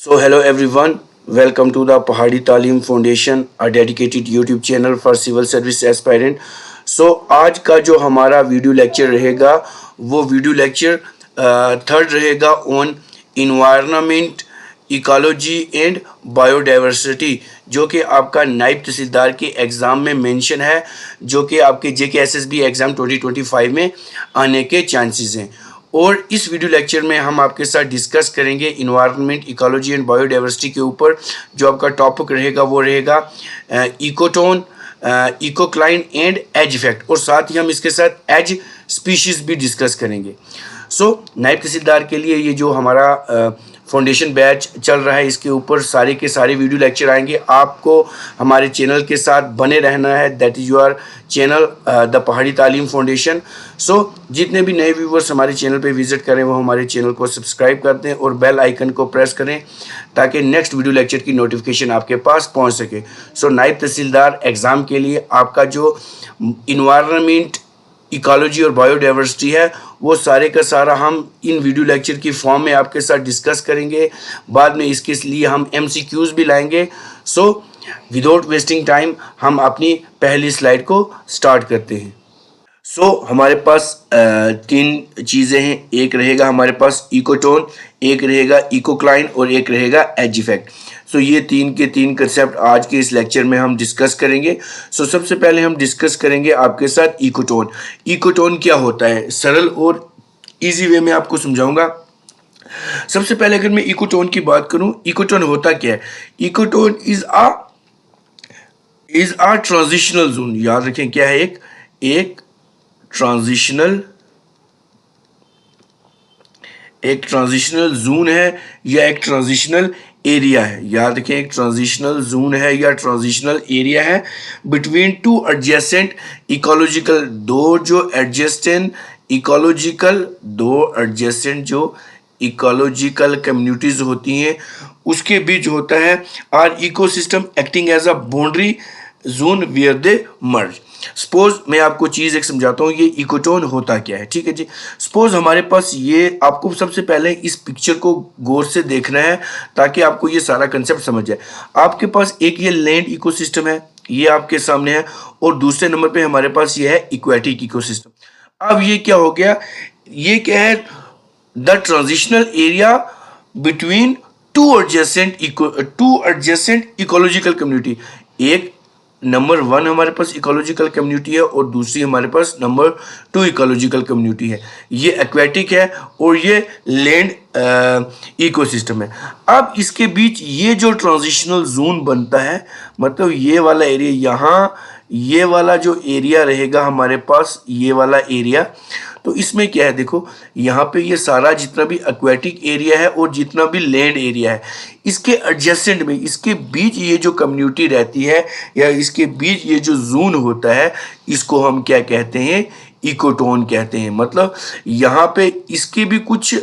So hello everyone, welcome to the Pahadi Talim Foundation, a dedicated YouTube channel for civil service aspirant. So आज का जो हमारा video lecture रहेगा वो video lecture third रहेगा on environment, ecology and biodiversity, जो कि आपका नायब तहसीलदार के एग्ज़ाम में मेंशन है, जो कि आपके JKSSB एग्ज़ाम 2025 में आने के चांसेस हैं। और इस वीडियो लेक्चर में हम आपके साथ डिस्कस करेंगे इन्वायरमेंट, इकोलॉजी एंड बायोडाइवर्सिटी के ऊपर। जो आपका टॉपिक रहेगा वो रहेगा ecotone, ecocline and edge effect, और साथ ही हम इसके साथ एज स्पीशीज़ भी डिस्कस करेंगे। नायब तहसीलदार के लिए ये जो हमारा फाउंडेशन बैच चल रहा है, इसके ऊपर सारे के सारे वीडियो लेक्चर आएंगे। आपको हमारे चैनल के साथ बने रहना है, that is your channel the पहाड़ी तालीम फाउंडेशन। जितने भी नए व्यूवर्स हमारे चैनल पे विजिट करें वो हमारे चैनल को सब्सक्राइब कर दें और बेल आइकन को प्रेस करें ताकि नेक्स्ट वीडियो लेक्चर की नोटिफिकेशन आपके पास पहुंच सके। नायब तहसीलदार एग्ज़ाम के लिए आपका जो इन्वायरमेंट, इकोलॉजी और बायोडाइवर्सिटी है वो सारे का सारा हम इन वीडियो लेक्चर की फॉर्म में आपके साथ डिस्कस करेंगे। बाद में इसके लिए हम MCQs भी लाएंगे। विदाउट वेस्टिंग टाइम हम अपनी पहली स्लाइड को स्टार्ट करते हैं। हमारे पास तीन चीज़ें हैं। एक रहेगा हमारे पास इकोटोन, एक रहेगा इकोक्लाइन और एक रहेगा एज इफेक्ट। ये तीन के तीन कंसेप्ट आज के इस लेक्चर में हम डिस्कस करेंगे। सबसे पहले हम डिस्कस करेंगे आपके साथ इकोटोन। इकोटोन क्या होता है, सरल और इजी वे में आपको समझाऊंगा। सबसे पहले अगर मैं इकोटोन की बात करूं, इकोटोन होता क्या है? Ecotone is a transitional zone. याद रखें क्या है, एक ट्रांजिशनल जोन है या एक ट्रांजिशनल एरिया है। याद रखें, एक ट्रांजिशनल जोन है या ट्रांजिशनल एरिया है बिटवीन टू एडजेसेंट इकोलॉजिकल, दो एडजेसेंट इकोलॉजिकल कम्युनिटीज होती हैं उसके बीच होता है। Or ecosystem acting as a boundary zone where they merge. Suppose मैं आपको चीज़ एक समझाता हूँ, ये इकोटोन होता क्या है। ठीक है जी। सपोज हमारे पास ये, आपको सबसे पहले इस पिक्चर को गौर से देखना है ताकि आपको ये सारा कंसेप्ट समझ जाए। आपके पास एक ये लैंड इकोसिस्टम है, ये आपके सामने है, और दूसरे नंबर पे हमारे पास ये है इक्वेटिक इकोसिस्टम। अब ये क्या हो गया, ये क्या है, the transitional area between two adjacent ecological community. एक नंबर 1 हमारे पास इकोलॉजिकल कम्युनिटी है और दूसरी हमारे पास नंबर 2 इकोलॉजिकल कम्युनिटी है। ये एक्वेटिक है और ये लैंड इकोसिस्टम है। अब इसके बीच ये जो ट्रांजिशनल जोन बनता है, मतलब ये वाला एरिया, यहाँ ये वाला जो एरिया रहेगा हमारे पास, ये वाला एरिया, तो इसमें क्या है, देखो यहाँ पे ये सारा जितना भी एक्वेटिक एरिया है और जितना भी लैंड एरिया है, इसके एडजेसेंट में, इसके बीच ये जो कम्युनिटी रहती है या इसके बीच ये जो जोन होता है, इसको हम क्या कहते हैं, इकोटोन कहते हैं। मतलब यहाँ पे इसके भी कुछ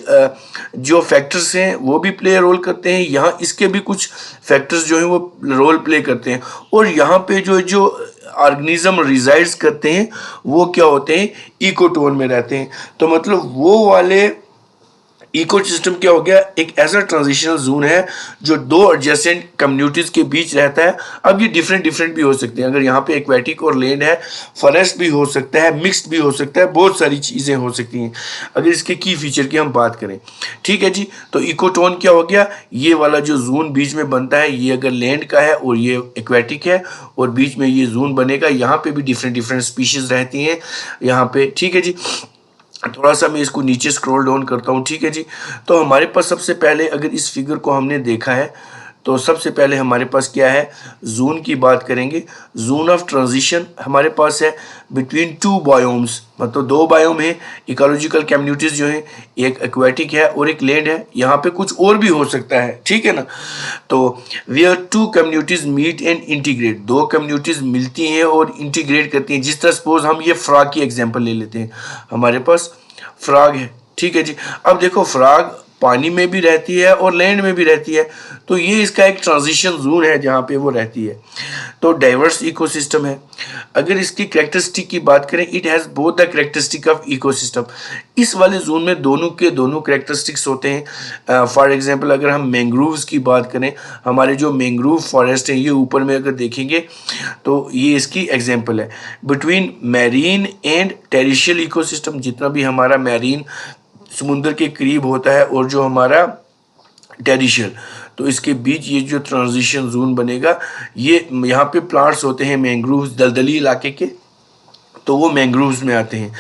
जो फैक्टर्स हैं वो भी प्ले रोल करते हैं, यहाँ इसके भी कुछ फैक्टर्स जो हैं वो रोल प्ले करते हैं, और यहाँ पे जो ऑर्गेनिज्म रिजाइड्स करते हैं वो क्या होते हैं, इकोटोन में रहते हैं। तो मतलब वो वाले इकोसिस्टम क्या हो गया, एक ऐसा ट्रांजिशनल जोन है जो दो एडजेसेंट कम्युनिटीज के बीच रहता है। अब ये डिफरेंट भी हो सकते हैं। अगर यहाँ पे एक्वेटिक और लैंड है, फॉरेस्ट भी हो सकता है, मिक्स्ड भी हो सकता है, बहुत सारी चीज़ें हो सकती हैं अगर इसके की फीचर की हम बात करें। ठीक है जी। तो इकोटोन क्या हो गया, ये वाला जो जोन बीच में बनता है, ये अगर लैंड का है और ये एक्वेटिक है और बीच में ये जोन बनेगा, यहाँ पे भी डिफरेंट स्पीशीज रहती हैं यहाँ पे। ठीक है जी। थोड़ा सा मैं इसको नीचे स्क्रॉल डाउन करता हूँ। ठीक है जी। तो हमारे पास सबसे पहले अगर इस फिगर को हमने देखा है तो सबसे पहले हमारे पास क्या है, जोन की बात करेंगे। जोन ऑफ ट्रांजिशन हमारे पास है बिटवीन टू बायोम्स, मतलब दो बायोम है, इकोलॉजिकल कम्युनिटीज जो है, एक एक्वेटिक है और एक लैंड है। यहाँ पे कुछ और भी हो सकता है, ठीक है ना। तो where two communities meet and integrate, दो कम्युनिटीज मिलती हैं और इंटीग्रेट करती हैं। जिस तरह सपोज हम ये फ्रॉग की एग्जाम्पल ले लेते हैं, हमारे पास फ्रॉग है, ठीक है जी। अब देखो फ्रॉग पानी में भी रहती है और लैंड में भी रहती है, तो ये इसका एक ट्रांजिशन जोन है जहाँ पे वो रहती है। तो डाइवर्स इकोसिस्टम है। अगर इसकी कैरेक्टरिस्टिक की बात करें, it has both the characteristic of ecosystem. इस वाले जोन में दोनों के दोनों कैरेक्टरिस्टिक्स होते हैं। फॉर एग्जांपल अगर हम मैंग्रोव्स की बात करें, हमारे जो मैंग्रोव फॉरेस्ट हैं ये ऊपर में अगर देखेंगे तो ये इसकी एग्जांपल है। Between marine and terrestrial ecosystem, जितना भी हमारा मैरीन समुद्र के करीब होता है और जो हमारा टेरिशियल, तो इसके बीच ये जो ट्रांजिशन जोन बनेगा, ये यहाँ पे प्लांट्स होते हैं मैंग्रोव्स, दलदली इलाके के, तो वो मैंग्रोव्स में आते हैं।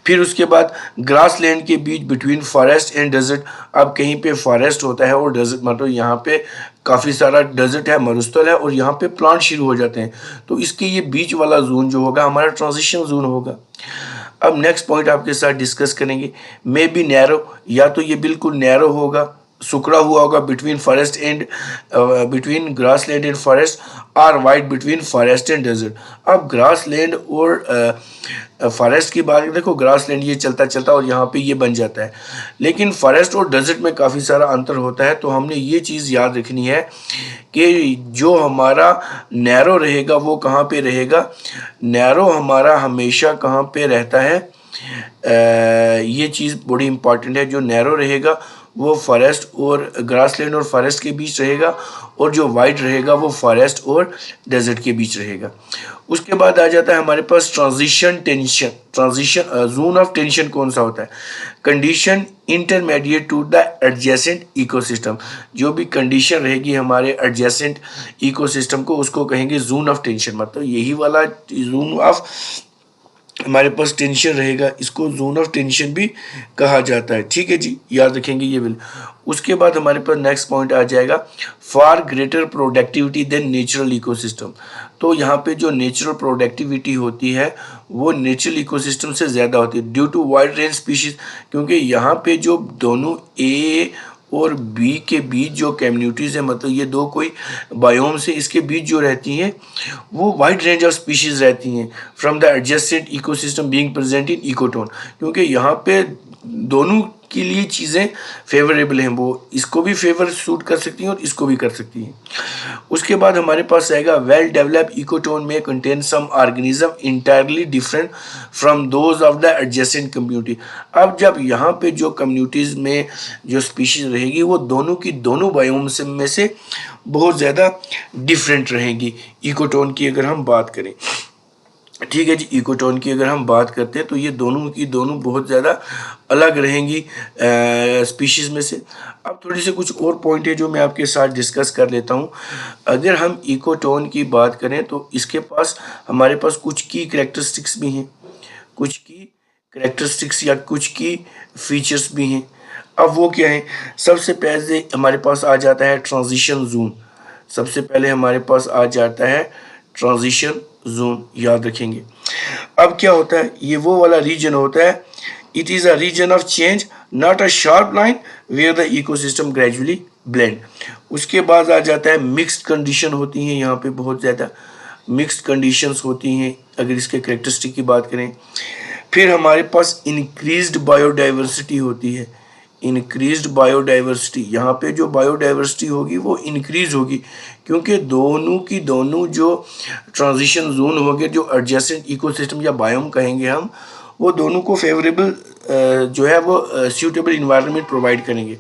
फिर उसके बाद ग्रास लैंड के बीच बिटवीन फॉरेस्ट एंड डेजर्ट, अब कहीं पे फॉरेस्ट होता है और डेजर्ट, मतलब यहाँ पे काफ़ी सारा डेजर्ट है, मरुस्थल है, और यहाँ पे प्लांट शुरू हो जाते हैं, तो इसके ये बीच वाला जोन जो होगा हमारा ट्रांजिशन जोन होगा। अब नेक्स्ट पॉइंट आपके साथ डिस्कस करेंगे, मे बी नैरो, या तो ये बिल्कुल नैरो होगा, सुकड़ा हुआ होगा between forest and between grassland and forest, or wide between forest and desert. अब ग्रास लैंड और फॉरेस्ट की बात, देखो ग्रास लैंड ये चलता चलता और यहाँ पे ये बन जाता है, लेकिन फॉरेस्ट और डेजर्ट में काफ़ी सारा अंतर होता है। तो हमने ये चीज़ याद रखनी है कि जो हमारा नैरो रहेगा वो कहाँ पे रहेगा, नैरो हमारा हमेशा कहाँ पे रहता है, ये चीज़ बड़ी इंपॉर्टेंट है। जो नैरो रहेगा वो फॉरेस्ट और ग्रासलैंड और फॉरेस्ट के बीच रहेगा, और जो वाइड रहेगा वो फॉरेस्ट और डेजर्ट के बीच रहेगा। उसके बाद आ जाता है हमारे पास transition tension. Transition zone of tension कौन सा होता है, condition intermediate to the adjacent ecosystem. जो भी कंडीशन रहेगी हमारे एडजेसेंट इकोसिस्टम को, उसको कहेंगे जोन ऑफ टेंशन। मतलब यही वाला जोन ऑफ हमारे पास टेंशन रहेगा, इसको जोन ऑफ टेंशन भी कहा जाता है। ठीक है जी, याद रखेंगे ये बिल। उसके बाद हमारे पास नेक्स्ट पॉइंट आ जाएगा, far greater productivity than natural ecosystem. तो यहाँ पे जो नेचुरल प्रोडक्टिविटी होती है वो नेचुरल इकोसिस्टम से ज़्यादा होती है, due to wide range species, क्योंकि यहाँ पे जो दोनों ए और बी के बीच जो कम्युनिटीज़ है, मतलब ये दो कोई बायोम से इसके बीच जो रहती हैं वो वाइड रेंज ऑफ स्पीशीज़ रहती हैं, from the adjacent ecosystem being present in ecotone. क्योंकि यहाँ पे दोनों के लिए चीज़ें फेवरेबल हैं, वो इसको भी फेवर सूट कर सकती हैं और इसको भी कर सकती हैं। उसके बाद हमारे पास आएगा, वेल डेवलप्ड इकोटोन में contain some organism entirely different from those of the adjacent community. अब जब यहाँ पे जो कम्युनिटीज़ में जो स्पीशीज रहेगी वो दोनों की दोनों बायोम्स में से बहुत ज़्यादा डिफरेंट रहेंगी इकोटोन की अगर हम बात करें। ठीक है जी, इकोटोन की अगर हम बात करते हैं तो ये दोनों की दोनों बहुत ज़्यादा अलग रहेंगी स्पीशीज़ में से। अब थोड़ी से कुछ और पॉइंट है जो मैं आपके साथ डिस्कस कर लेता हूँ। अगर हम इकोटोन की बात करें तो इसके पास हमारे पास कुछ की कैरेक्टरिस्टिक्स भी हैं, कुछ की कैरेक्टरिस्टिक्स या कुछ की फीचर्स भी हैं। अब वो क्या है, सबसे पहले हमारे पास आ जाता है ट्रांजिशन जोन। सबसे पहले हमारे पास आ जाता है ट्रांजिशन जोन, याद रखेंगे। अब क्या होता है, ये वो वाला रीजन होता है, it is a region of change not a sharp line where the ecosystem gradually blend. उसके बाद आ जाता है मिक्स्ड कंडीशन होती हैं, यहाँ पे बहुत ज़्यादा मिक्स्ड कंडीशंस होती हैं अगर इसके कैरेक्टरिस्टिक की बात करें। फिर हमारे पास इंक्रीज्ड बायोडाइवर्सिटी होती है, इंक्रीज्ड बायोडाइवर्सिटी। यहाँ पे जो बायोडाइवर्सिटी होगी वो इंक्रीज होगी, क्योंकि दोनों की दोनों जो ट्रांजिशन जोन होंगे, जो एडजेसेंट इकोसिस्टम या बायोम कहेंगे हम, वो दोनों को फेवरेबल जो है वो सूटेबल इन्वायरमेंट प्रोवाइड करेंगे।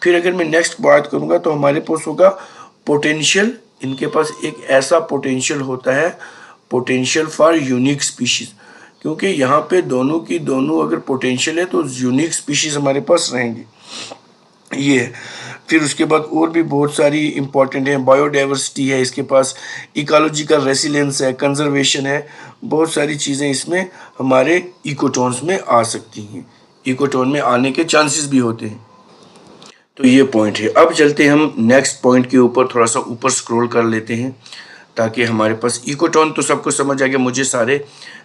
फिर अगर मैं नेक्स्ट बात करूँगा तो हमारे पास होगा पोटेंशियल। इनके पास एक ऐसा पोटेंशियल होता है, पोटेंशियल फॉर यूनिक स्पीशीज़, क्योंकि यहाँ पे दोनों की दोनों अगर पोटेंशियल है तो यूनिक स्पीशीज़ हमारे पास रहेंगी, ये है। फिर उसके बाद और भी बहुत सारी इंपॉर्टेंट है, बायोडाइवर्सिटी है इसके पास, इकोलॉजिकल रेसिलेंस है, कंजर्वेशन है, बहुत सारी चीज़ें इसमें हमारे इकोटोन्स में आ सकती हैं, इकोटोन में आने के चांसेस भी होते हैं। तो ये पॉइंट है। अब चलते हैं हम नेक्स्ट पॉइंट के ऊपर, थोड़ा सा ऊपर स्क्रॉल कर लेते हैं ताकि हमारे पास इकोटोन तो सबको समझ आ गया, मुझे सारे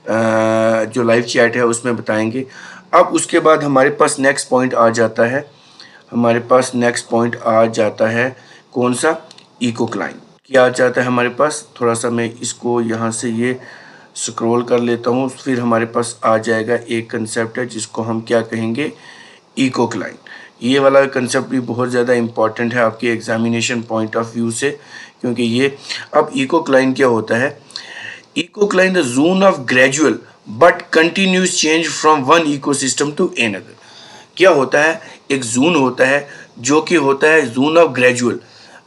जो लाइव चैट है उसमें बताएंगे। अब उसके बाद हमारे पास नेक्स्ट पॉइंट आ जाता है, हमारे पास नेक्स्ट पॉइंट आ जाता है कौन सा, इकोक्लाइन। क्या आ जाता है हमारे पास, थोड़ा सा मैं इसको यहाँ से ये स्क्रॉल कर लेता हूँ। फिर हमारे पास आ जाएगा एक कंसेप्ट है जिसको हम क्या कहेंगे, इकोक्लाइन। ये वाला कंसेप्ट भी बहुत ज़्यादा इम्पॉर्टेंट है आपके एग्जामिनेशन पॉइंट ऑफ व्यू से, क्योंकि ये अब इकोक्लाइन क्या होता है? Ecocline the zone of gradual but continuous change from one ecosystem to another. क्या होता है? एक जोन होता है जो कि होता है जोन ऑफ ग्रेजुअल,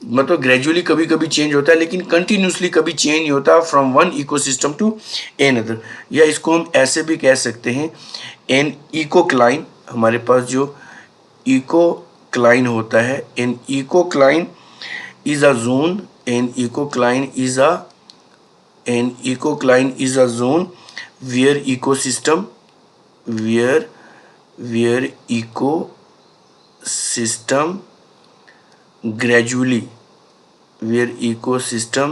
मतलब ग्रेजुअली कभी कभी चेंज होता है लेकिन कंटिन्यूसली कभी चेंज नहीं होता from one ecosystem to another. या इसको हम ऐसे भी कह सकते हैं, एन इकोक्लाइन, हमारे पास जो इकोक्लाइन होता है, an ecocline is a zone, an ecocline is a zone where ecosystem where ecosystem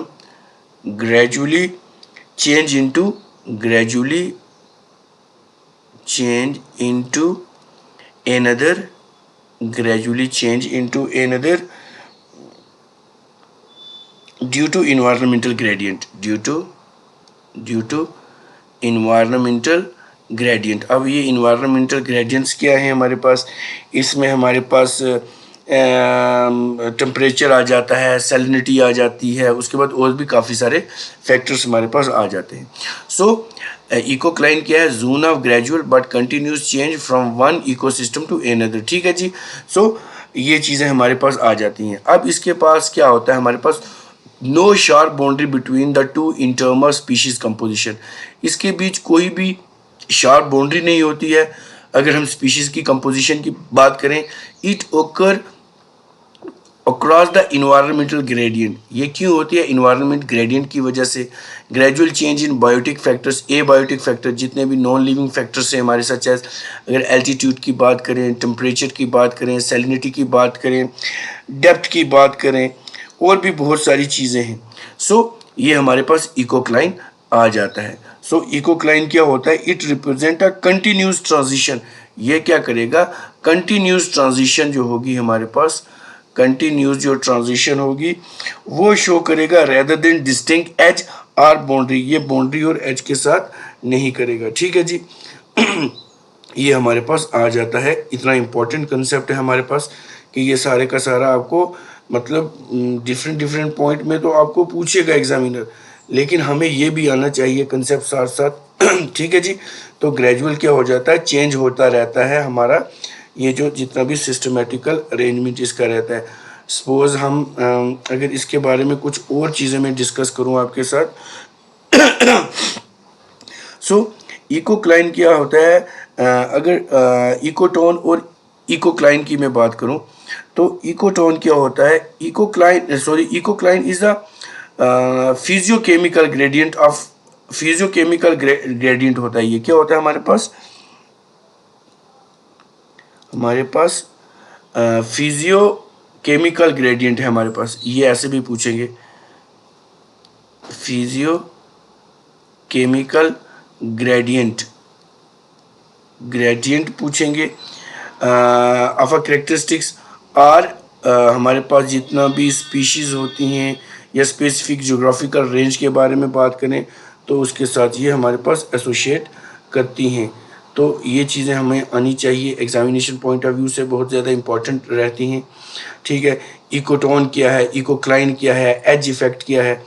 gradually change into another due to environmental gradient। अब ये इन्वायरमेंटल ग्रेडियंट्स क्या है हमारे पास? इसमें हमारे पास टेम्परेचर आ जाता है, सैलिनिटी आ जाती है, उसके बाद और भी काफ़ी सारे फैक्टर्स हमारे पास आ जाते हैं। सो इकोक्लाइन क्या है? Zone of gradual but continuous change from one ecosystem to another. ठीक है जी। सो ये चीज़ें हमारे पास आ जाती हैं। अब इसके पास क्या होता है? हमारे पास no sharp boundary between the two in term of species composition. इसके बीच कोई भी शार्प बाउंड्री नहीं होती है। अगर हम स्पीशीज की कंपोजिशन की बात करें, इट ओकर अक्रॉस द इन्वायरमेंटल ग्रेडियंट। ये क्यों होती है? इन्वायरमेंट ग्रेडियंट की वजह से। Gradual change in biotic factors, abiotic factor जितने भी नॉन लिविंग फैक्टर्स हैं हमारे साथ, चाहे अगर एल्टीट्यूड की बात करें, टेम्परेचर की बात करें, सैलिनिटी की बात करें, डेप्थ की बात करें, और भी बहुत सारी चीज़ें हैं। सो ये हमारे पास इकोक्लाइन आ जाता है। सो इकोक्लाइन क्या होता है? It represent a continuous transition. ये क्या करेगा? कंटिन्यूस ट्रांजिशन जो होगी हमारे पास, कंटिन्यूस जो ट्रांजिशन होगी वो शो करेगा, rather than distinct edge or boundary. ये बाउंड्री और एज के साथ नहीं करेगा। ठीक है जी। ये हमारे पास आ जाता है। इतना इम्पोर्टेंट कंसेप्ट है हमारे पास कि ये सारे का सारा आपको मतलब डिफरेंट पॉइंट में तो आपको पूछेगा एग्जामिनर, लेकिन हमें ये भी आना चाहिए कंसेप्ट साथ साथ। ठीक है जी। तो ग्रेजुअल क्या हो जाता है? चेंज होता रहता है हमारा ये जो जितना भी सिस्टमेटिकल अरेंजमेंट इसका रहता है। सपोज हम अगर इसके बारे में कुछ और चीज़ें मैं डिस्कस करूँ आपके साथ। सो इकोक्लाइन क्या होता है? अगर इकोटोन और इकोक्लाइन की मैं बात करूं तो इकोटोन क्या होता है? Ecocline is a physicochemical gradient होता है। ये क्या होता है हमारे पास फिजियोकेमिकल ग्रेडियंट है हमारे पास। ये ऐसे भी पूछेंगे, फिजियोकेमिकल ग्रेडियंट पूछेंगे। ऑफ अ कैरेक्टरिस्टिक्स और हमारे पास जितना भी स्पीशीज़ होती हैं या स्पेसिफिक ज्योग्राफिकल रेंज के बारे में बात करें तो उसके साथ ये हमारे पास एसोसिएट करती हैं। तो ये चीज़ें हमें आनी चाहिए, एग्जामिनेशन पॉइंट ऑफ व्यू से बहुत ज़्यादा इंपॉर्टेंट रहती हैं। ठीक है। इकोटोन क्या है? इकोक्लाइन क्या है? एज इफेक्ट क्या है?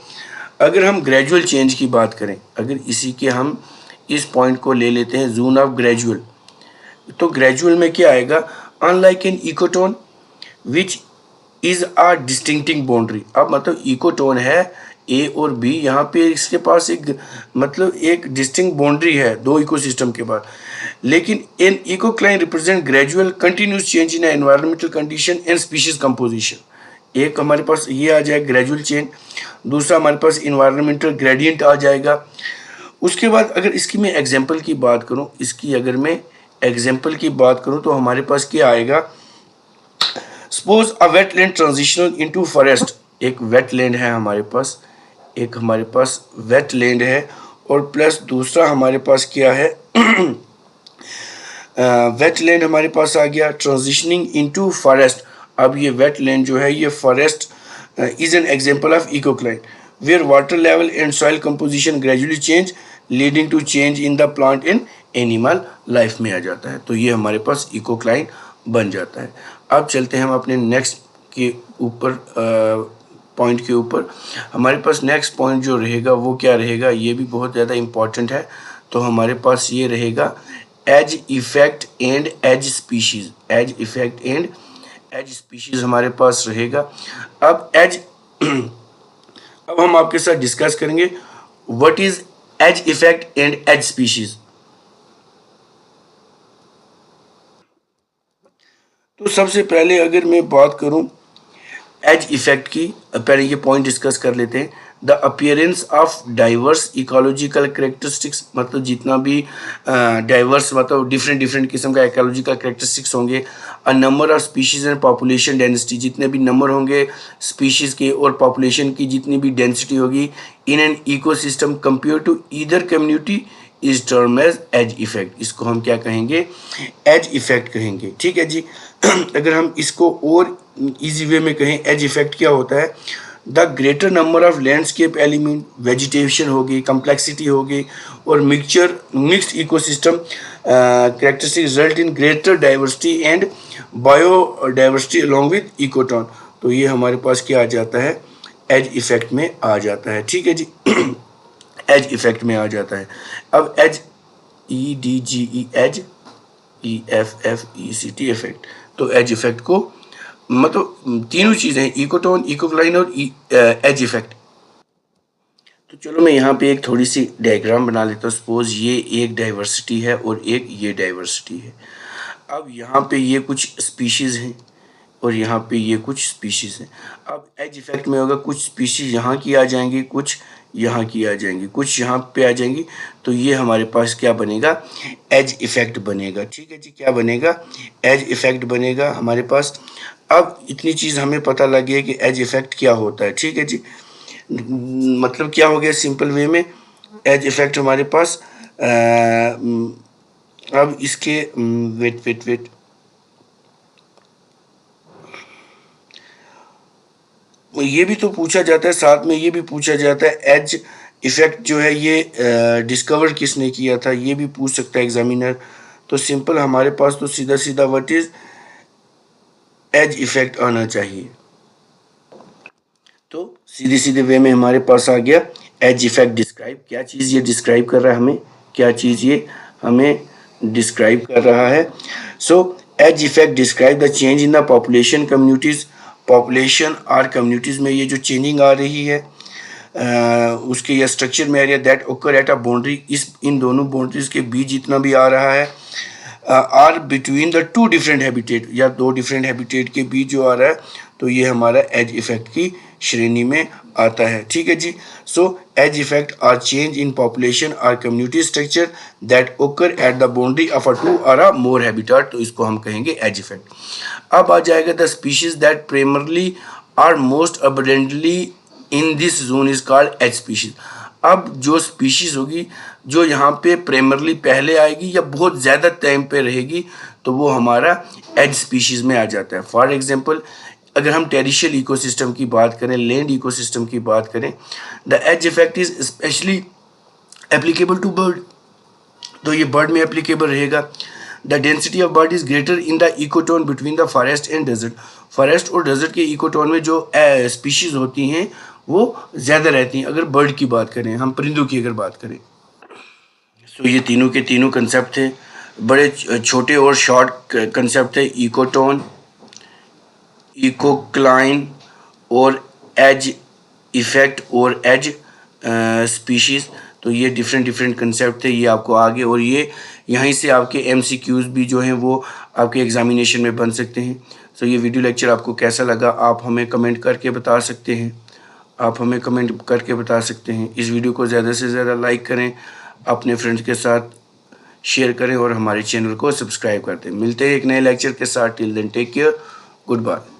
अगर हम ग्रेजुअल चेंज की बात करें, अगर इसी के हम इस पॉइंट को ले लेते हैं, जोन ऑफ ग्रेजुअल, तो ग्रेजुअल में क्या आएगा? Unlike in ecotone which is a distincting boundary. अब मतलब इकोटोन है ए और बी, यहाँ पे इसके पास एक मतलब एक डिस्टिंक्ट बाउंड्री है दो इकोसिस्टम के बाद, लेकिन in ecocline represent gradual continuous change in environmental condition and species composition. एक हमारे पास ये आ जाएगा ग्रेजुअल चेंज, दूसरा हमारे पास इन्वायरमेंटल ग्रेडियंट आ जाएगा। उसके बाद अगर इसकी मैं एग्जाम्पल की बात करूँ, तो हमारे पास क्या आएगा? सपोज अ वेटलैंड ट्रांजिशनल इनटू फॉरेस्ट। एक वेटलैंड है हमारे पास, वेटलैंड है, और प्लस दूसरा हमारे पास क्या है? वेटलैंड हमारे पास आ गया, ट्रांजिशनिंग इनटू फॉरेस्ट। अब ये वेटलैंड जो है ये forest is an example of ecocline where water level and soil composition gradually change leading to change in the plant and animal life में आ जाता है। तो ये हमारे पास इकोक्लाइन बन जाता है। अब चलते हैं हम अपने नेक्स्ट के ऊपर पॉइंट के ऊपर। हमारे पास नेक्स्ट पॉइंट जो रहेगा वो क्या रहेगा, ये भी बहुत ज़्यादा इम्पॉर्टेंट है। तो हमारे पास ये रहेगा edge effect and edge species. Edge effect and edge species हमारे पास रहेगा। अब अब हम आपके साथ डिस्कस करेंगे what is edge effect and edge species. तो सबसे पहले अगर मैं बात करूं एज इफेक्ट की, पहले ये पॉइंट डिस्कस कर लेते हैं। The appearance of diverse ecological characteristics, मतलब जितना भी डाइवर्स मतलब डिफरेंट डिफरेंट किस्म का इकोलॉजिकल करेक्टरिस्टिक्स होंगे। A number of species and population density, जितने भी नंबर होंगे स्पीशीज़ के और पॉपुलेशन की जितनी भी डेंसिटी होगी in an ecosystem compare to either community is term edge effect. इसको हम क्या कहेंगे, एज इफेक्ट कहेंगे। ठीक है जी। अगर हम इसको और इजी वे में कहें, एज इफेक्ट क्या होता है, the greater number of landscape element, vegetation होगी, कम्प्लेक्सिटी होगी और mixed ecosystem characteristic result in greater diversity and biodiversity along with ecotone. तो ये हमारे पास क्या आ जाता है, एज इफेक्ट में आ जाता है। ठीक है जी। एज इफेक्ट में आ जाता है। अब edge EDGE edge, EFFECT effect. तो एज इफेक्ट को मतलब तीनों चीज़ें, इकोटोन, इकोक्लाइन और एज इफेक्ट। तो चलो मैं यहाँ पे एक थोड़ी सी डायग्राम बना लेता हूँ। सपोज ये एक डाइवर्सिटी है और एक ये डाइवर्सिटी है। अब यहाँ पे ये कुछ स्पीशीज़ हैं और यहाँ पे ये कुछ स्पीशीज़ हैं। अब एज इफेक्ट में होगा कुछ स्पीशीज़ यहाँ की आ जाएंगी, कुछ यहाँ की आ जाएंगी, कुछ यहाँ पे आ जाएंगी। तो ये हमारे पास क्या बनेगा, एज इफेक्ट बनेगा। ठीक है जी, क्या बनेगा, एज इफेक्ट बनेगा हमारे पास। अब इतनी चीज़ हमें पता लग गई कि एज इफेक्ट क्या होता है। ठीक है जी। मतलब क्या हो गया सिंपल वे में, एज इफेक्ट हमारे पास अब इसके वेट ये भी तो पूछा जाता है, साथ में ये भी पूछा जाता है एज इफेक्ट जो है ये डिस्कवर किसने किया था, ये भी पूछ सकता है एग्जामिनर। तो सिंपल हमारे पास तो सीधा सीधा व्हाट इज एज इफेक्ट आना चाहिए। तो सीधे सीधे वे में हमारे पास आ गया एज इफेक्ट डिस्क्राइब। क्या चीज़ ये डिस्क्राइब कर रहा है हमें, क्या चीज़ ये हमें डिस्क्राइब कर रहा है। So edge effect describe the change in the population communities. Population और कम्युनिटीज़ में ये जो चेंजिंग आ रही है उसके या स्ट्रक्चर में area that occur at a boundary, इस इन दोनों बाउंड्रीज के बीच जितना भी आ रहा है are between the two different habitat, या दो डिफरेंट हैबिटेट के बीच जो आ रहा है, तो ये हमारा एज इफेक्ट की श्रेणी में आता है। ठीक है जी। So edge effect are change in population or community structure that occur at the boundary of a two और अ मोर हैबिटेट, तो इसको हम कहेंगे एज इफेक्ट। अब आ जाएगा the species that primarily are most abundantly in this zone is called edge species. अब जो स्पीशीज होगी जो यहाँ पे प्राइमरली पहले आएगी या बहुत ज़्यादा टाइम पे रहेगी, तो वो हमारा एज स्पीशीज में आ जाता है। फॉर एग्जांपल अगर हम टेरिशियल इकोसिस्टम की बात करें, लैंड इकोसिस्टम की बात करें, the edge effect is specially applicable to bird. तो ये बर्ड में एप्लीकेबल रहेगा। The density of bird is greater in the ecotone between the forest and desert. Forest और डेजर्ट के इकोटोन में जो स्पीशीज होती हैं वो ज़्यादा रहती हैं। अगर बर्ड की बात करें, हम परिंदों की अगर बात करें, तो ये तीनों के तीनों कंसेप्ट थे, बड़े छोटे और शॉर्ट कंसेप्ट थे, इकोटोन, इकोक्लाइन और एज इफेक्ट और एज स्पीशीज़। तो ये डिफरेंट डिफरेंट कंसेप्ट थे, ये आपको आगे, और ये यहीं से आपके MCQs भी जो हैं वो आपके एग्जामिनेशन में बन सकते हैं। तो ये वीडियो लेक्चर आपको कैसा लगा आप हमें कमेंट करके बता सकते हैं, आप हमें कमेंट करके बता सकते हैं। इस वीडियो को ज़्यादा से ज़्यादा लाइक करें, अपने फ्रेंड्स के साथ शेयर करें और हमारे चैनल को सब्सक्राइब कर दें। मिलते हैं एक नए लेक्चर के साथ। Till then take care, good bye.